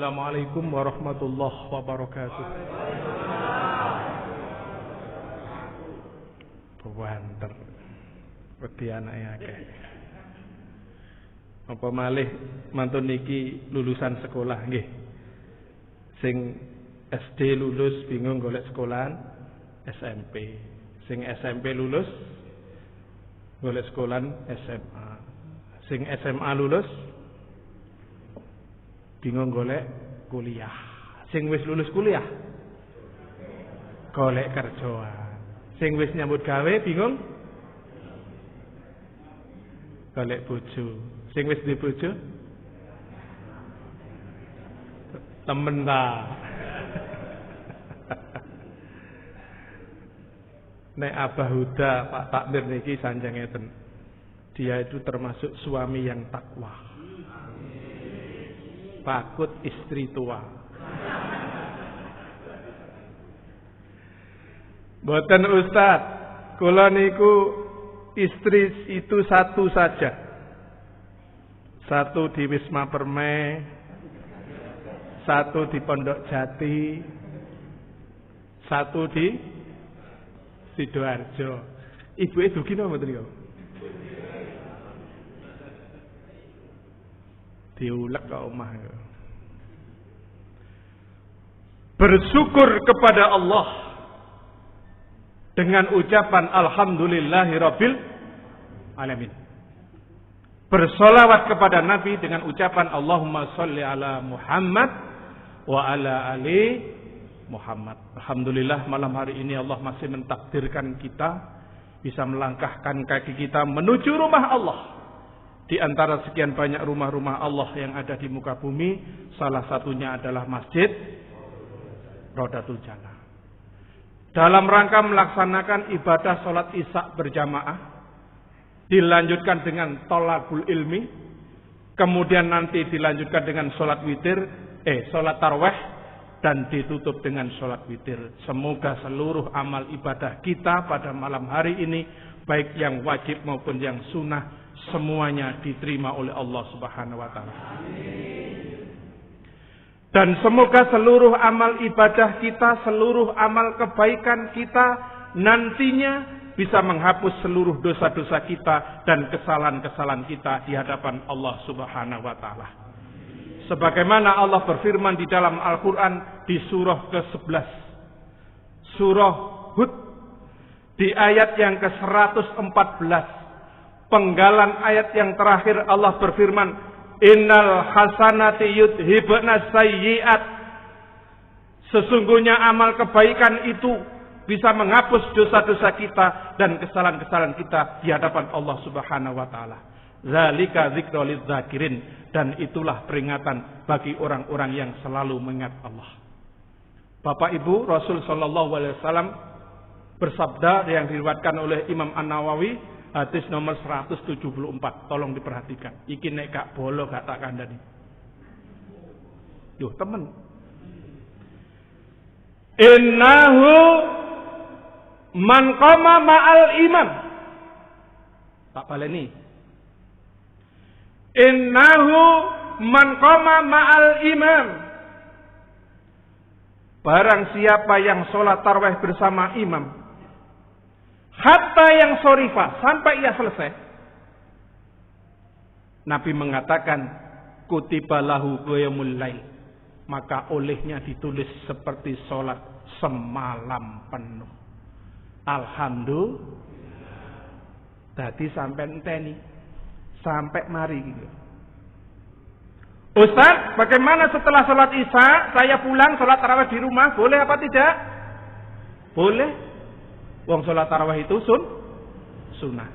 Assalamualaikum warahmatullahi wabarakatuh. Banter. Wedi anake akeh. Apa malih mantun niki lulusan sekolah nggih. Sing SD lulus bingung golek sekolahan SMP. Sing SMP lulus golek sekolahan SMA. Sing SMA lulus bingung golek kuliah. Sing wis lulus kuliah golek kerjaan. Sing wis nyambut gawe bingung golek bojo. Sing wis duwe bojo temen ta. Nek Abah Huda Pak Takmir niki sanjang ngeten. Dia itu termasuk suami yang takwa. Takut istri tua. Boten Ustaz, kula niku istri itu satu saja. Satu di Wisma Permai, satu di Pondok Jati, satu di Sidoarjo. Ibu itu dugi napa mboten niku? Diulek ke omah. Bersyukur kepada Allah dengan ucapan alhamdulillahirabbil alamin. Bersolawat kepada Nabi dengan ucapan Allahumma sholli ala Muhammad wa ala ali Muhammad. Alhamdulillah malam hari ini Allah masih mentakdirkan kita bisa melangkahkan kaki kita menuju rumah Allah. Di antara sekian banyak rumah-rumah Allah yang ada di muka bumi, salah satunya adalah Masjid Rodatul Jannah. Dalam rangka melaksanakan ibadah sholat isya berjamaah, dilanjutkan dengan thalabul ilmi, kemudian nanti dilanjutkan dengan sholat witir, sholat tarawih, dan ditutup dengan sholat witir. Semoga seluruh amal ibadah kita pada malam hari ini, baik yang wajib maupun yang sunnah, semuanya diterima oleh Allah Subhanahu wa taala. Dan semoga seluruh amal ibadah kita, seluruh amal kebaikan kita nantinya bisa menghapus seluruh dosa-dosa kita dan kesalahan-kesalahan kita di hadapan Allah Subhanahu wa taala. Sebagaimana Allah berfirman di dalam Al-Qur'an di surah ke-11. Surah Hud di ayat yang ke-114. Penggalan ayat yang terakhir Allah berfirman, innal hasanati yudhibna sayyi'at. Sesungguhnya amal kebaikan itu bisa menghapus dosa-dosa kita dan kesalahan-kesalahan kita di hadapan Allah Subhanahu wa taala. Zalika dzikra lidzakirin, dan itulah peringatan bagi orang-orang yang selalu mengingat Allah. Bapak Ibu, Rasul sallallahu alaihi wasallam bersabda yang diriwayatkan oleh Imam An-Nawawi, hadis nomor 174. Tolong diperhatikan. Iki nek gak bolo gak tak kandhani. Yo temen. Innahu man qama ma'al imam. Tak baleni. Innahu man qama ma'al imam. Barang siapa yang sholat tarawih bersama imam, hatta yang sorifah, sampai ia selesai, Nabi mengatakan kutiba lahu qiyamul lail, maka olehnya ditulis seperti sholat semalam penuh. Alhamdulillah. Tadi sampai enteni, sampai mari gitu. Ustaz, bagaimana setelah sholat isya saya pulang sholat tarawih di rumah, boleh apa tidak? Boleh. Wong sholat tarawih itu sunnah.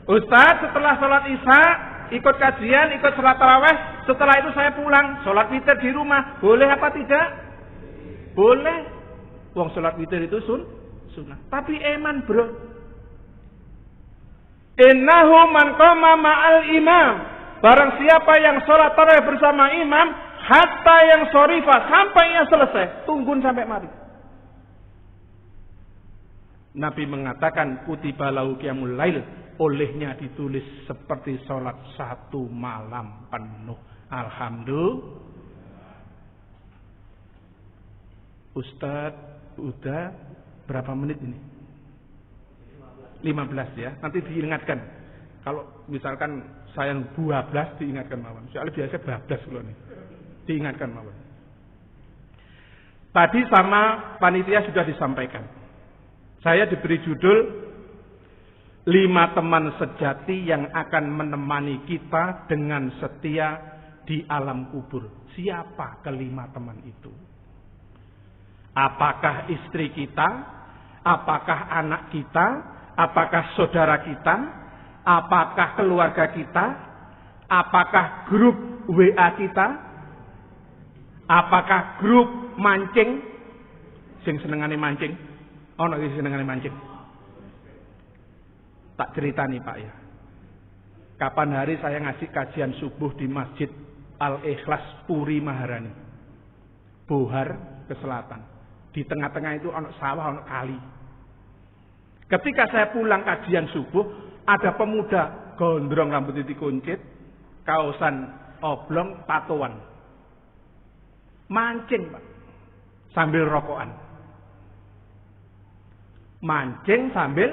Ustaz, setelah sholat isya ikut kajian, ikut sholat tarawih, setelah itu saya pulang sholat witir di rumah, boleh apa tidak? Boleh. Wong sholat witir itu sunnah. Tapi eman bro. Innahu man qama ma'al imam. Barang siapa yang sholat tarawih bersama imam, hatta yang sorifah, sampai yang selesai, tungguin sampai mari. Nabi mengatakan kutiba lahu qiyamul lail, olehnya ditulis seperti sholat satu malam penuh. Alhamdulillah. Ustadz, udah berapa menit ini? 15 ya. Nanti diingatkan. Kalau misalkan saya 12 diingatkan mawon. Soalnya biasa 12 loh nih. Diingatkan mawon. Tadi sama panitia sudah disampaikan. Saya diberi judul 5 teman sejati yang akan menemani kita dengan setia di alam kubur. Siapa kelima teman itu? Apakah istri kita? Apakah anak kita? Apakah saudara kita? Apakah keluarga kita? Apakah grup WA kita? Apakah grup mancing? Sing senengane mancing? Ono sing senengane mancing. Tak cerita nih Pak ya. Kapan hari saya ngasih kajian subuh di Masjid Al-Ikhlas Puri Maharani. Bohar ke selatan. Di tengah-tengah itu ono sawah, ono kali. Ketika saya pulang kajian subuh, ada pemuda gondrong rambut titik kuncit, kaosan oblong, tatoan. Mancing Pak. Sambil rokokan. Mancing sambil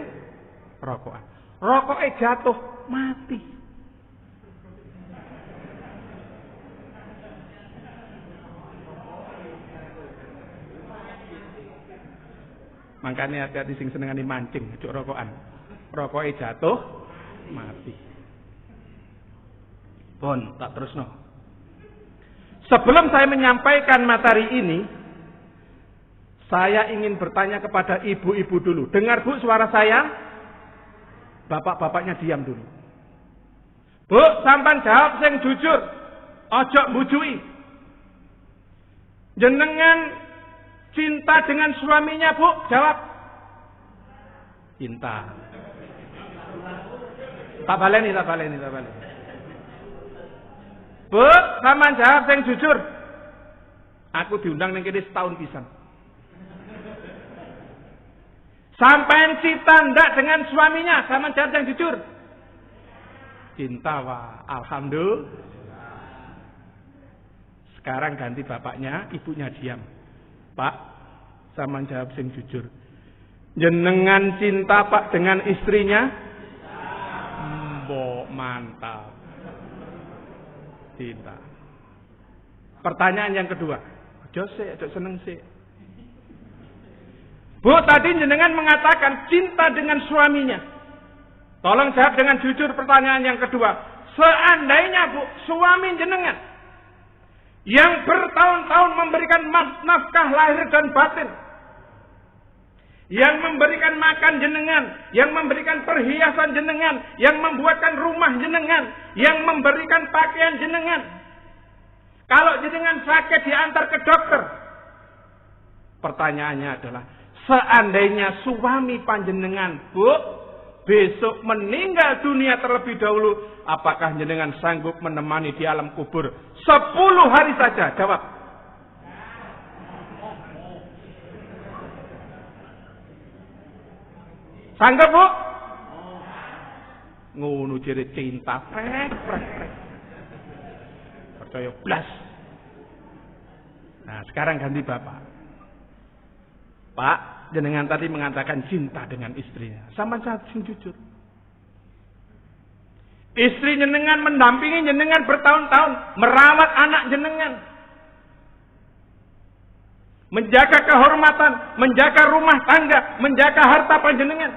rokokan. Rokoknya jatuh, mati. Makanya hati-hati sing senengane mancing, cuk rokokan. Rokoknya jatuh, mati. Pun, tak terusno. Sebelum saya menyampaikan materi ini, saya ingin bertanya kepada ibu-ibu dulu. Dengar Bu suara saya? Bapak-bapaknya diam dulu. Bu, sampan jawab sing jujur. Ojo mbujui. Jenengan cinta dengan suaminya, Bu? Jawab. Cinta. Tak baleni. Bu, sampan jawab sing jujur. Aku diundang ning kene setahun pisan. Sampai cinta ndak dengan suaminya, sama jawab yang jujur. Cinta wah, alhamdulillah. Sekarang ganti bapaknya, ibunya diam. Pak, sama jawab yang jujur. Jenengan cinta Pak dengan istrinya? Mbok mantap. Cinta. Pertanyaan yang kedua. Aja seneng sih. Bu, tadi jenengan mengatakan cinta dengan suaminya. Tolong jawab dengan jujur pertanyaan yang kedua. Seandainya Bu, suami jenengan yang bertahun-tahun memberikan nafkah lahir dan batin, yang memberikan makan jenengan, yang memberikan perhiasan jenengan, yang membuatkan rumah jenengan, yang memberikan pakaian jenengan. Kalau jenengan sakit diantar ke dokter. Pertanyaannya adalah, seandainya suami panjenengan, Bu, besok meninggal dunia terlebih dahulu, apakah jenengan sanggup menemani di alam kubur 10 hari saja? Jawab. Sanggup, Bu? Ngono jere cinta, prek. Percaya blas. Nah, sekarang ganti Bapak. Pak, jenengan tadi mengatakan cinta dengan istrinya. Sama saja sing jujur. Istri jenengan mendampingi jenengan bertahun-tahun, merawat anak jenengan, menjaga kehormatan, menjaga rumah tangga, menjaga harta panjenengan.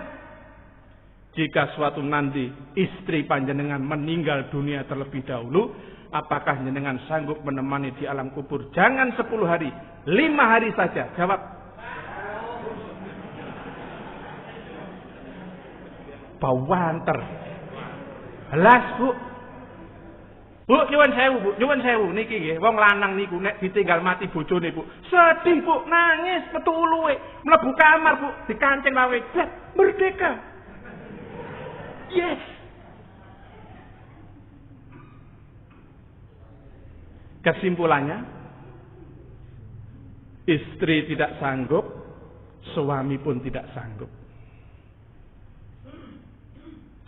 Jika suatu nanti istri panjenengan meninggal dunia terlebih dahulu, apakah jenengan sanggup menemani di alam kubur? Jangan 10 hari, 5 hari saja. Jawab. Bawanter. Belas, Bu. Bu, nyuwun sewu, Bu. Nyuwun sewu niki nggih, wong lanang niku nek ditinggal mati bojone, Bu. Sedih, Bu, nangis metu uluwe, mlebu kamar, Bu, dikancing wae. Merdeka. Yes. Kesimpulannya, istri tidak sanggup, suami pun tidak sanggup.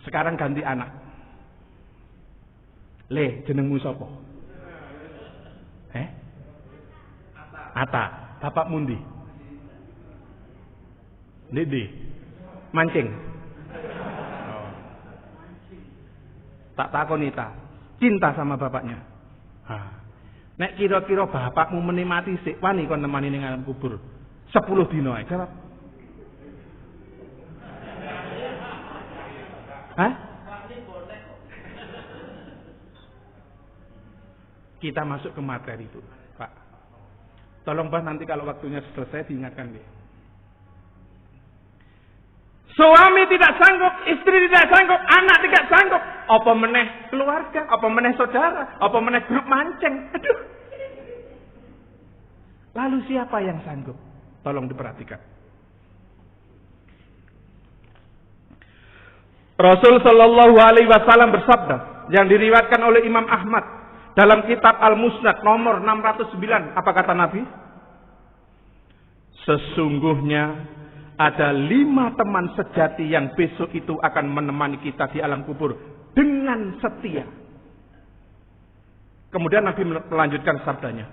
Sekarang ganti anak. Le, jenengmu sapa? Ata. Bapak mundi? Didi. Mancing. Oh. Tak takoni ta. Cinta sama bapaknya. Nek kira-kira bapakmu menikmati sik wani kon nemani ning alam kubur. 10 dina ae jawab. Hah? Kita masuk ke materi itu, Pak. Tolong Pak nanti kalau waktunya selesai diingatkan deh. Suami tidak sanggup, istri tidak sanggup, anak tidak sanggup. Apa meneh keluarga, apa meneh saudara, apa meneh grup mancing. Aduh. Lalu siapa yang sanggup? Tolong diperhatikan. Rasul Shallallahu Alaihi Wasallam bersabda yang diriwayatkan oleh Imam Ahmad dalam kitab Al-Musnad nomor 609. Apa kata Nabi? Sesungguhnya ada 5 teman sejati yang besok itu akan menemani kita di alam kubur dengan setia. Kemudian Nabi melanjutkan sabdanya.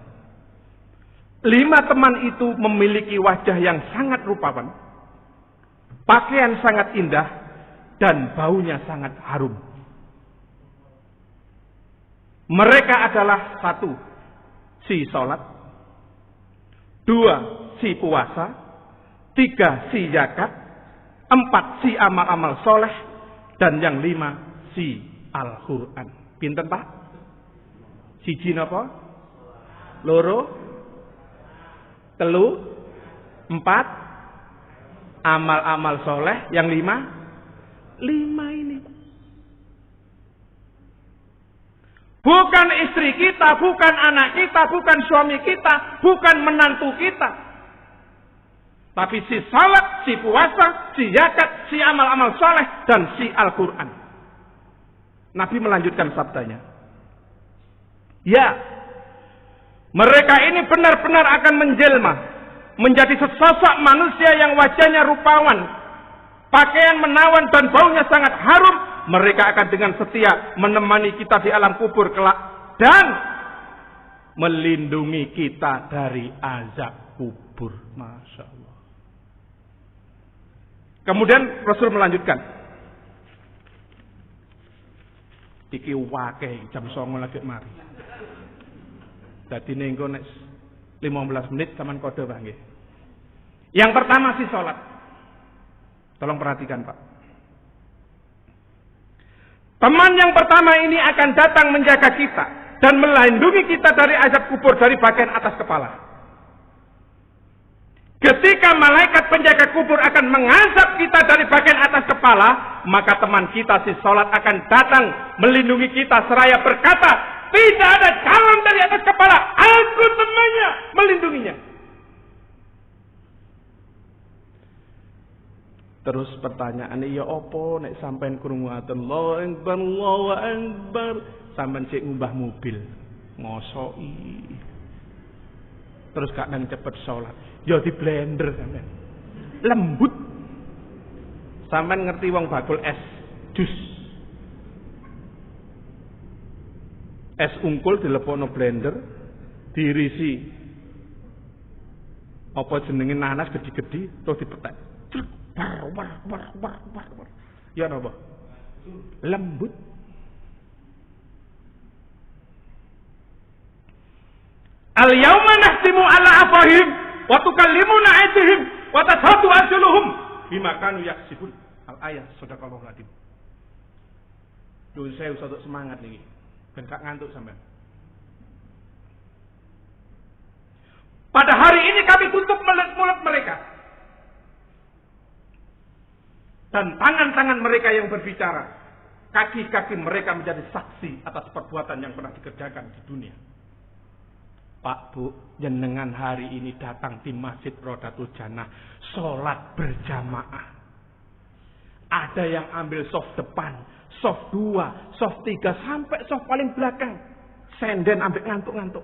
5 teman itu memiliki wajah yang sangat rupawan, pakaian sangat indah, dan baunya sangat harum. Mereka adalah 1, si sholat, 2, si puasa, 3, si zakat, 4, si amal-amal soleh, dan yang 5, si Al-Quran. Pinten Pak? Siji napa? Loro? Telu? 4? Amal-amal soleh. Yang 5? 5 ini. Bukan istri kita, bukan anak kita, bukan suami kita, bukan menantu kita. Tapi si salat, si puasa, si zakat, si amal-amal soleh, dan si Al-Quran. Nabi melanjutkan sabdanya. Ya, mereka ini benar-benar akan menjelma menjadi sesosok manusia yang wajahnya rupawan, pakaian menawan dan baunya sangat harum. Mereka akan dengan setia menemani kita di alam kubur kelak dan melindungi kita dari azab kubur. Masya Allah. Kemudian Rasul melanjutkan. Iki wakeh jam 09.00 lagi mari. Dadi nengko nek 15 menit sampean kode Pak nggih. Yang pertama si salat. Tolong perhatikan Pak. Teman yang pertama ini akan datang menjaga kita dan melindungi kita dari azab kubur dari bagian atas kepala. Ketika malaikat penjaga kubur akan mengazab kita dari bagian atas kepala, maka teman kita si salat akan datang melindungi kita seraya berkata, tidak ada calon dari atas kepala, aku temannya melindunginya. Terus pertanyaannya, ya opo nek sampean krungu Allahu Akbar, Allahu Akbar, sampean cek ngubah mobil, ngosoki. Terus gak nang cepet sholat, ya di blender sampean. Lembut. Sampean ngerti wong bakul es jus. Es ungkul dilepokno blender, diirisi apa jenenge nanas gede-gede terus dipetek. War. Ya napa? Lembut. Al-yauma nahtimu ala afahim wa tukallimuna aydihim wa tashhadu arjuluhum bima kanu yaksibun. Al-ayat sadaqallahu aladzim. Duh saya usah semangat niki. Ben gak ngantuk sampean. Pada hari ini kami tutup mulut mereka. Dan tangan-tangan mereka yang berbicara, kaki-kaki mereka menjadi saksi atas perbuatan yang pernah dikerjakan di dunia. Pak Bu, jenengan hari ini datang di Masjid Rodatul Jannah, sholat berjamaah. Ada yang ambil soft depan, soft 2, soft 3, sampai soft paling belakang. Senden ambil ngantuk-ngantuk.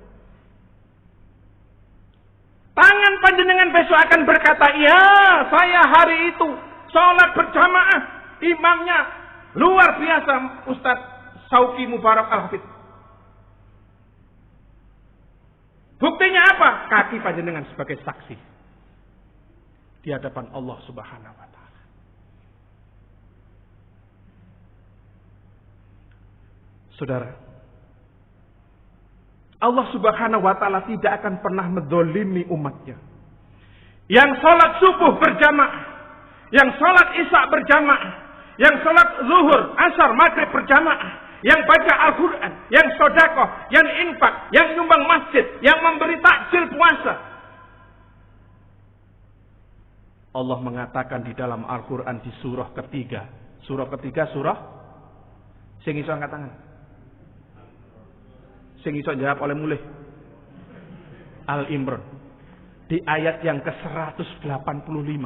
Tangan panjenengan besok akan berkata, ya saya hari itu sholat berjamaah, imamnya luar biasa Ustadz Sauki Mubarak Al-Hafidh. Buktinya apa? Kaki panjenengan sebagai saksi. di hadapan Allah Subhanahu wa taala. Saudara, Allah Subhanahu wa taala tidak akan pernah menzalimi umatnya. Yang salat subuh berjamaah, yang salat isya berjamaah, yang salat zuhur, asar, maghrib berjamaah, yang baca Al-Quran, yang sedekah, yang infak, yang nyumbang masjid, yang memberi takjil puasa. Allah mengatakan di dalam Al-Quran di surah ketiga. Surah ketiga, surah sing iso angkat tangan. Sing iso jawab oleh mulih. Al-Imran. Di ayat yang ke-185.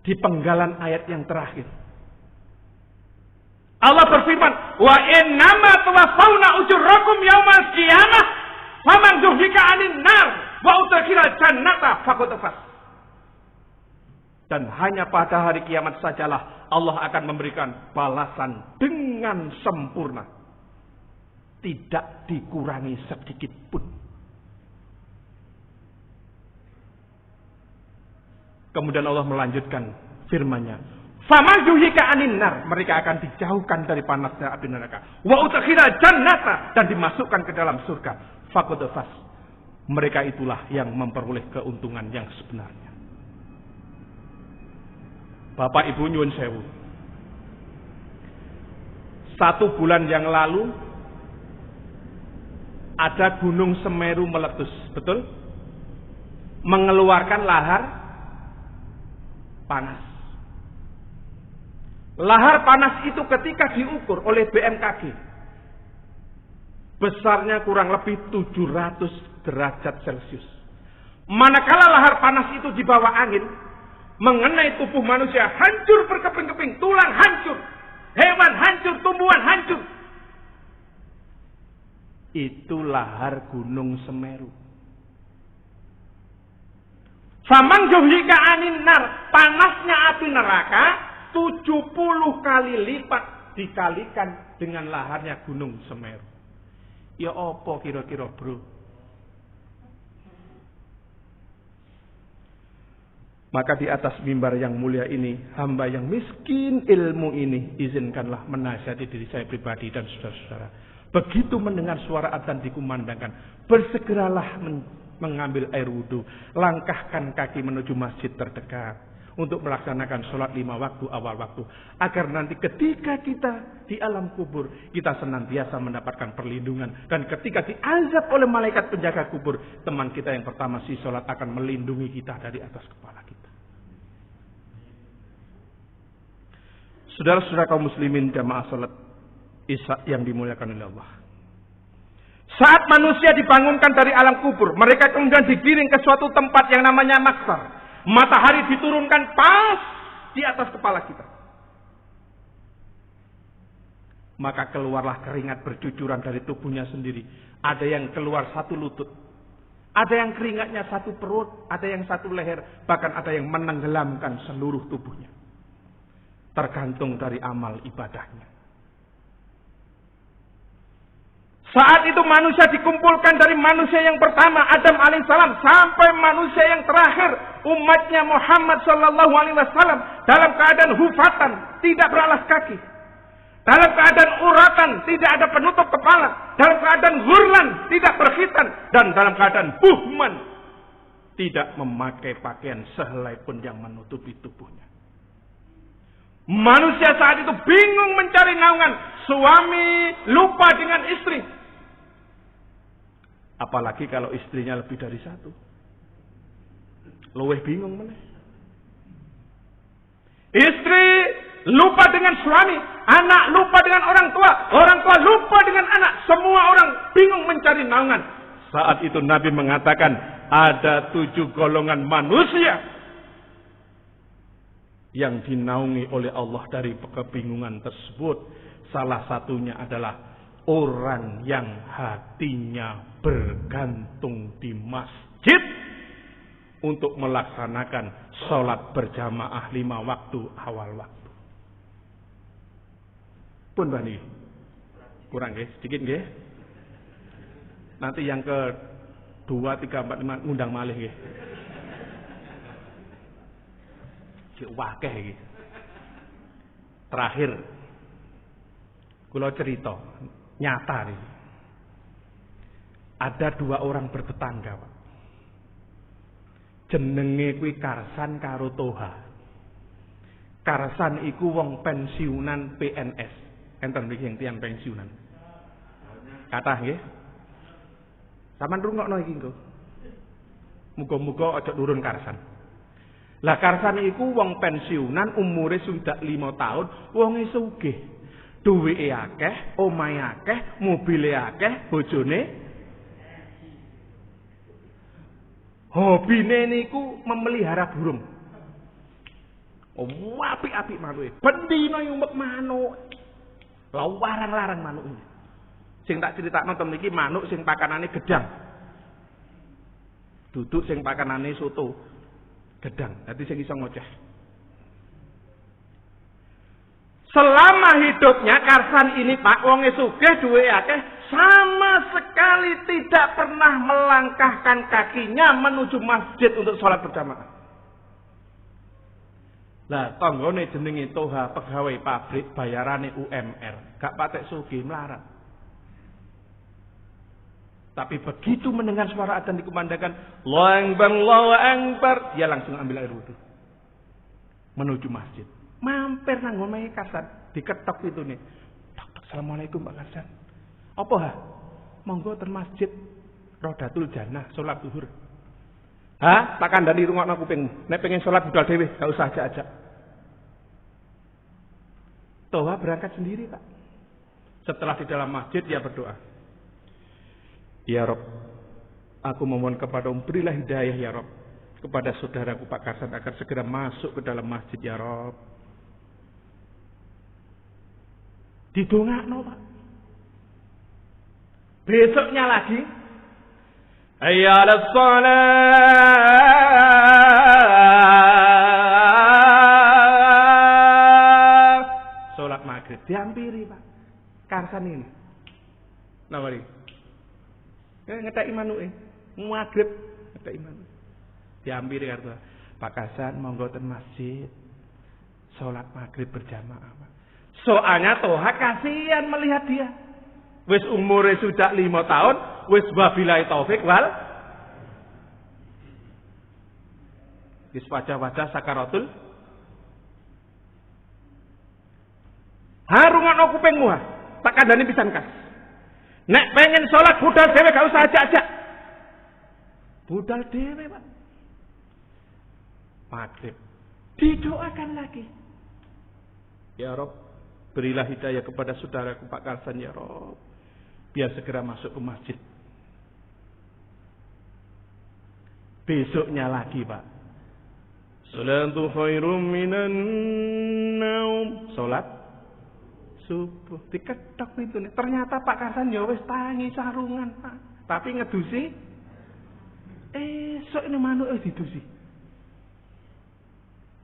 Di penggalan ayat yang terakhir. Allah berfirman, wa innama tuwaffawna ujurakum yaumal qiyamah faman zuhzika 'anil nar wa udkhilal jannata faqad faz. Dan hanya pada hari kiamat sajalah Allah akan memberikan balasan dengan sempurna. Tidak dikurangi sedikit pun. Kemudian Allah melanjutkan firman-Nya, faman zuhzika 'anil nar, mereka akan dijauhkan dari panasnya api neraka. Wa udkhilal jannata, dan dimasukkan ke dalam surga. Faqad faz. Mereka itulah yang memperoleh keuntungan yang sebenarnya. Bapak Ibu nyuwun sewu. 1 bulan yang lalu ada Gunung Semeru meletus, betul? Mengeluarkan lahar panas. Lahar panas itu ketika diukur oleh BMKG, besarnya kurang lebih 700 derajat Celcius. Manakala lahar panas itu di bawah angin, mengenai tubuh manusia, hancur berkeping-keping, tulang hancur, hewan hancur, tumbuhan hancur. Itu lahar Gunung Semeru. Faman zuhzika 'anil nar, panasnya api neraka 70 kali lipat dikalikan dengan laharnya Gunung Semeru. Ya apa kira-kira, bro? Maka di atas mimbar yang mulia ini, hamba yang miskin ilmu ini, izinkanlah menasihati diri saya pribadi dan saudara-saudara. Begitu mendengar suara adzan dikumandangkan, bersegeralah mengambil air wudhu, langkahkan kaki menuju masjid terdekat untuk melaksanakan sholat 5 waktu awal waktu, agar nanti ketika kita di alam kubur, kita senantiasa mendapatkan perlindungan, dan ketika diazab oleh malaikat penjaga kubur, teman kita yang pertama si sholat akan melindungi kita dari atas kepala kita. Saudara-saudara kaum muslimin jamaah sholat isya yang dimuliakan oleh Allah. Saat manusia dibangunkan dari alam kubur, mereka kemudian digiring ke suatu tempat yang namanya maksar. Matahari diturunkan pas di atas kepala kita. Maka keluarlah keringat bercucuran dari tubuhnya sendiri. Ada yang keluar 1 lutut. Ada yang keringatnya 1 perut. Ada yang 1 leher. Bahkan ada yang menenggelamkan seluruh tubuhnya. Tergantung dari amal ibadahnya. Saat itu manusia dikumpulkan dari manusia yang pertama, Adam alaihissalam, sampai manusia yang terakhir, umatnya Muhammad sallallahu alaihi wasallam, dalam keadaan hufatan, tidak beralas kaki. Dalam keadaan uratan, tidak ada penutup kepala. Dalam keadaan ghurlan, tidak berkhitan. Dan dalam keadaan buhman, tidak memakai pakaian sehelai pun yang menutupi tubuhnya. Manusia saat itu bingung mencari naungan. Suami lupa dengan istri. Apalagi kalau istrinya lebih dari 1. Luwih bingung meneh. Istri lupa dengan suami, anak lupa dengan orang tua lupa dengan anak. Semua orang bingung mencari naungan. Saat itu Nabi mengatakan ada 7 golongan manusia yang dinaungi oleh Allah dari kebingungan tersebut. Salah satunya adalah orang yang hatinya bergantung di masjid untuk melaksanakan sholat berjamaah 5 waktu awal waktu. Pun bani, kurang nggih, sedikit nggih. Nanti yang ke 2, 3, 4, 5 ngundang malih nggih. Cek wakeh iki. Terakhir kula cerita nyata nih. Ada 2 orang bertetangga, Pak. Jenenge kuwi Karsan karo Toha. Karsan iku wong pensiunan PNS. Enten mriki yang tiyang pensiunan. Kathah nggih. Saman rungokno iki engko. Muga-muga aja turun Karsan. Lah Karsan iku wong pensiunan umure sudah 5 tahun, wonge sugih. Duweke akeh, omahe akeh, mobile akeh, bojone. Hobine niku memelihara burung. Apik-apik manuke. Bendina nyumek manuk. Lah larang-larang manuk iki. Sing tak critakno ten mriki manuk sing pakanane gedang. Duduk sing pakanane soto. Gedang. Dadi sing iso ngoceh. Selama hidupnya Karsan ini Pak wonge sugih duwe akeh sama sekali tidak pernah melangkahkan kakinya menuju masjid untuk sholat berjamaah. Lah tanggane jenenge Toha pegawai pabrik bayarane UMR, gak patek sugih melarat. Tapi begitu mendengar suara adzan dikumandangkan, Allahu Akbar, dia langsung ambil air wudu. Menuju masjid. Mampir nang omahe Karsan, diketok pitune. Tok, Assalamualaikum Pak Karsan. Apa ha? Monggo ten masjid Rodatul Jannah salat zuhur. Tak kandhani rungokno kupingmu. Nek pengen salat budal dhewe, gak usah ajak-ajak. Toha berangkat sendiri, Pak. Setelah di dalam masjid dia berdoa. Ya Rob, aku memohon kepadamu berilah hidayah ya Rob kepada saudaraku Pak Karsan agar segera masuk ke dalam masjid ya Rob. Didongakno, Pak. Besoknya lagi, hayya 'alas shalah. Salat maghrib diampiri, Pak. Karsan ini. Nawari. Ngetheki manuke. Maghrib ngetheki manuk. Diampiri karo Pak Karsan monggo ten masjid. Salat maghrib berjamaah, Pak. Soalnya Toha kasihan melihat dia. Wis umure sudah 5 tahun, wis wabillahi taufik wal. Wis wajah-wajah sakaratul. Harungan kupingmu ha. Tak kandhani pisan kas. Nek pengen sholat budal dhewe gak usah ajak-ajak. Budal dhewe, Pak. Maghrib. Didoakan lagi. Ya Rob, berilah hidayah kepada saudaraku Pak Karsan ya Rob. Biar segera masuk ke masjid. Besoknya lagi, Pak. Salatu khairum minan naum. Salat subuh diketok itu nih. Ternyata Pak Karsan ya wis tangi sarungan, Pak. Tapi ngedusi esok ini manuk didusi.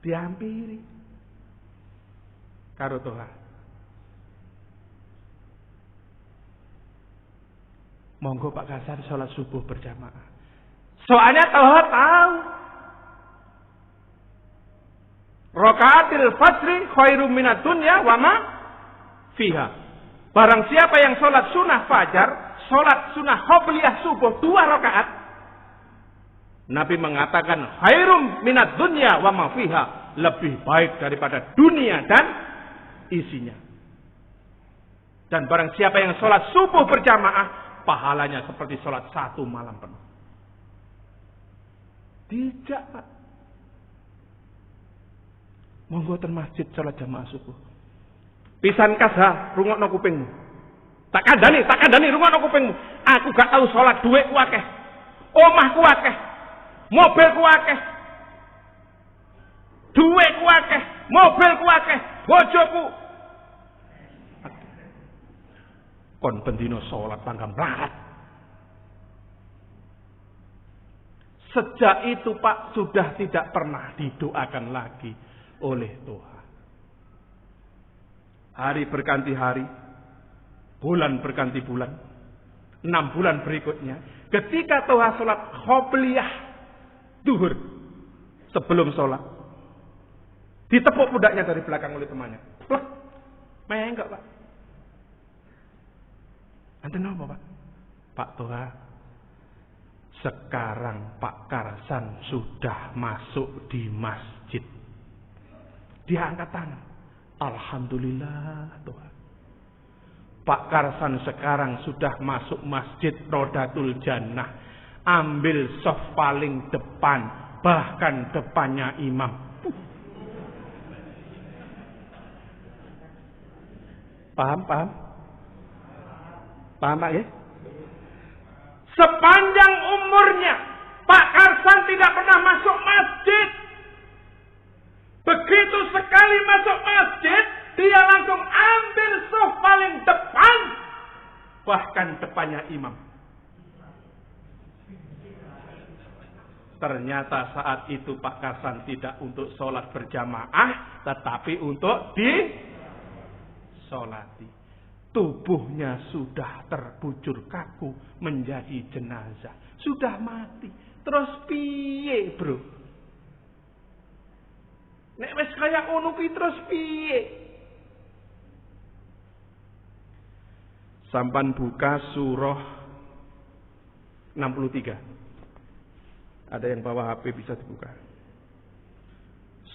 Diampiri karo Toha. Monggo Pak Karsan sholat subuh berjamaah. Soalnya Toha tahu rakaatil fajri khairum minad dunya wa ma fiha. Barang siapa yang sholat sunnah fajar, sholat sunnah qobliyah subuh 2 rakaat, Nabi mengatakan khairum minad dunya wa ma fiha, lebih baik daripada dunia dan isinya. Dan barang siapa yang sholat subuh berjamaah, pahalanya seperti sholat 1 malam penuh. Tidak, Pak. Monggo ten masjid sholat jamaah subuh. Pisan kasah rungokno kupingmu. Tak kandhani rungokno kupingmu. Aku gak tahu sholat duitku akeh. Omahku akeh. Mobilku akeh. Duitku akeh, mobilku akeh, bojoku. Kon bendino sholat panggang melarat. Sejak itu Pak sudah tidak pernah didoakan lagi oleh Tuhan. Hari berganti hari, bulan berganti bulan, 6 bulan berikutnya, ketika Toha sholat qobliyah duhur, sebelum sholat, Ditepuk pundaknya dari belakang oleh temannya. Plek. Menggak, Pak. Enten apa, Pak? Pak Toha, sekarang Pak Karsan sudah masuk di masjid. Dia angkat tangan. Alhamdulillah, Tuhan. Pak Karsan sekarang sudah masuk masjid Rodatul Jannah. Ambil soft paling depan, bahkan depannya imam. Paham? Paham, Pak ya? Sepanjang umurnya Pak Karsan tidak pernah masuk masjid. Begitu sekali masuk masjid, dia langsung ambil sof paling depan, bahkan depannya imam. Ternyata saat itu Pak Karsan tidak untuk sholat berjamaah, tetapi untuk disolati. Tubuhnya sudah terbujur kaku menjadi jenazah. Sudah mati. Terus piye, bro? Nek wis kaya ngono kuwi terus piye? Sampan buka surah 63. Ada yang bawa HP bisa dibuka.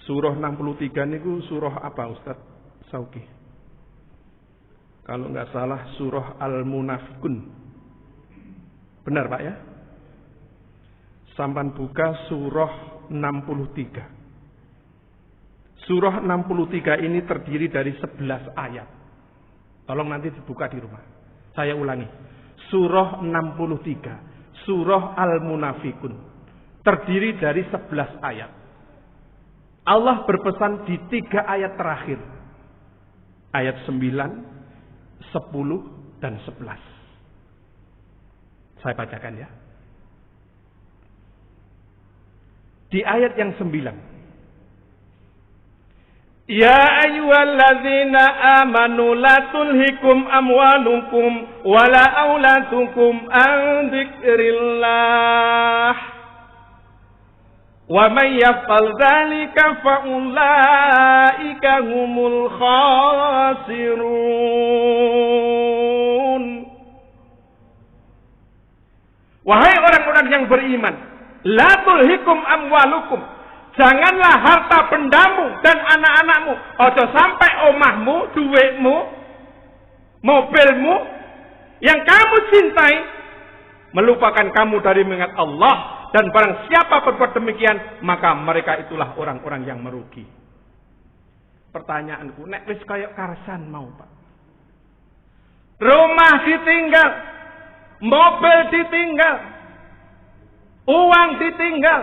Surah 63 niku surah apa, Ustaz Sauki? Kalau nggak salah surah Al-Munafikun. Benar, Pak ya? Sampan buka surah 63. Surah 63 ini terdiri dari 11 ayat. Tolong nanti dibuka di rumah. Saya ulangi. Surah 63. Surah Al-Munafikun. Terdiri dari 11 ayat. Allah berpesan di 3 ayat terakhir. Ayat 9, 10 dan 11. Saya bacakan ya. Di ayat yang 9. Ya ayyuhalladzina amanu la tulhikum amwalukum wala auladukum an dzikrillah. Wa may yaf'al dzalika fa ulaika humul khasirun. Wahai orang-orang yang beriman, la tulhikum amwalukum, janganlah harta bendamu dan anak-anakmu, ojo sampai omahmu, duitmu, mobilmu yang kamu cintai melupakan kamu dari mengingat Allah. Dan barang siapa berbuat demikian, maka mereka itulah orang-orang yang merugi. Pertanyaanku, nek wis kayak Karsan mau, Pak. Rumah ditinggal, mobil ditinggal, uang ditinggal,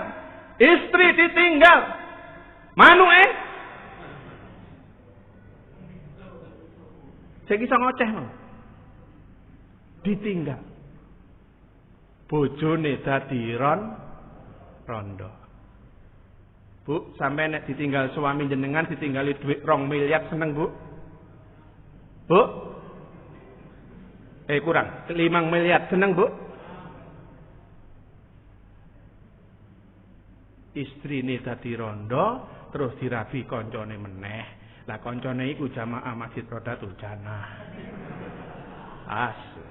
istri ditinggal. Manu saya kisah ngoceh mau. Ditinggal. Bojone dadi rondo. Bu, sampai nek ditinggal suami jenengan ditinggali duit 2 miliar seneng, Bu? Bu? Kurang, 5 miliar seneng, Bu? Istri ini dadi rondo, terus dirabi koncone meneh. Lah koncone iku jamaah Masjid Rodatul Jannah. Asus.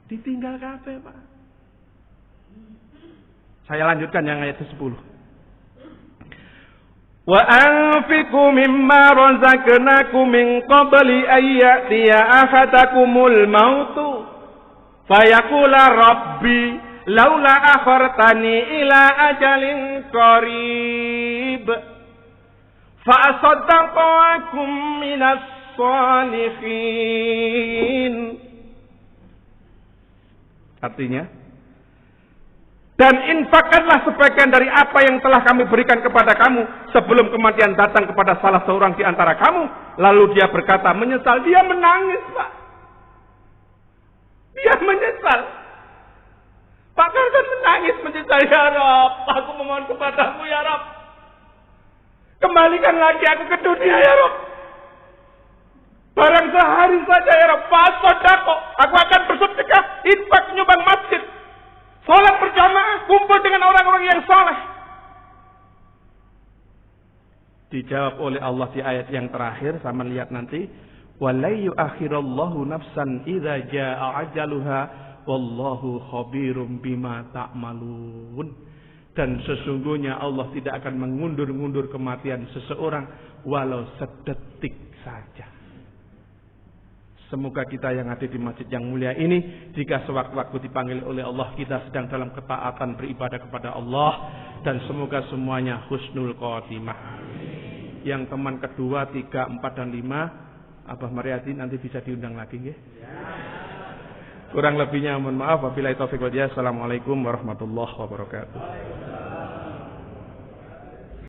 Ditinggal kabeh, Pak. Saya lanjutkan yang ayat 10. Wa anfiqu mimma razaqnakum min qabli an ya'tiya ahadakumul mautu fayaqula rabbi laula akhartani ila ajalin qarib fa asaddaqakum minas salihin. Artinya, dan infakkanlah sebagian dari apa yang telah kami berikan kepada kamu sebelum kematian datang kepada salah seorang di antara kamu. Lalu dia berkata, menyesal. Dia menangis, Pak. Dia menyesal. Pak Karsan menangis, menyesal. Ya Rabb, aku memohon kepadamu, ya Rabb. Kembalikan lagi aku ke dunia, ya Rabb. Barang sehari saja, ya Rabb, fasodako, aku akan bersedekah, infak, nyumbang masjid, sholat berjamaah, kumpul dengan orang-orang yang saleh. Dijawab oleh Allah di ayat yang terakhir, sama lihat nanti. Walai yu'akhirallahu nafsan idza jaa ajaluha wallahu khabirum bima ta'malun. Dan sesungguhnya Allah tidak akan mengundur-undur kematian seseorang walau sedetik saja. Semoga kita yang ada di masjid yang mulia ini, jika sewaktu-waktu dipanggil oleh Allah, kita sedang dalam ketaatan beribadah kepada Allah, dan semoga semuanya husnul khotimah. Yang teman kedua, 3, 4, dan 5, Abah Mariati nanti bisa diundang lagi ya. Kurang lebihnya mohon maaf. Wabillahi taufiq wal hidayah. Assalamualaikum warahmatullahi wabarakatuh.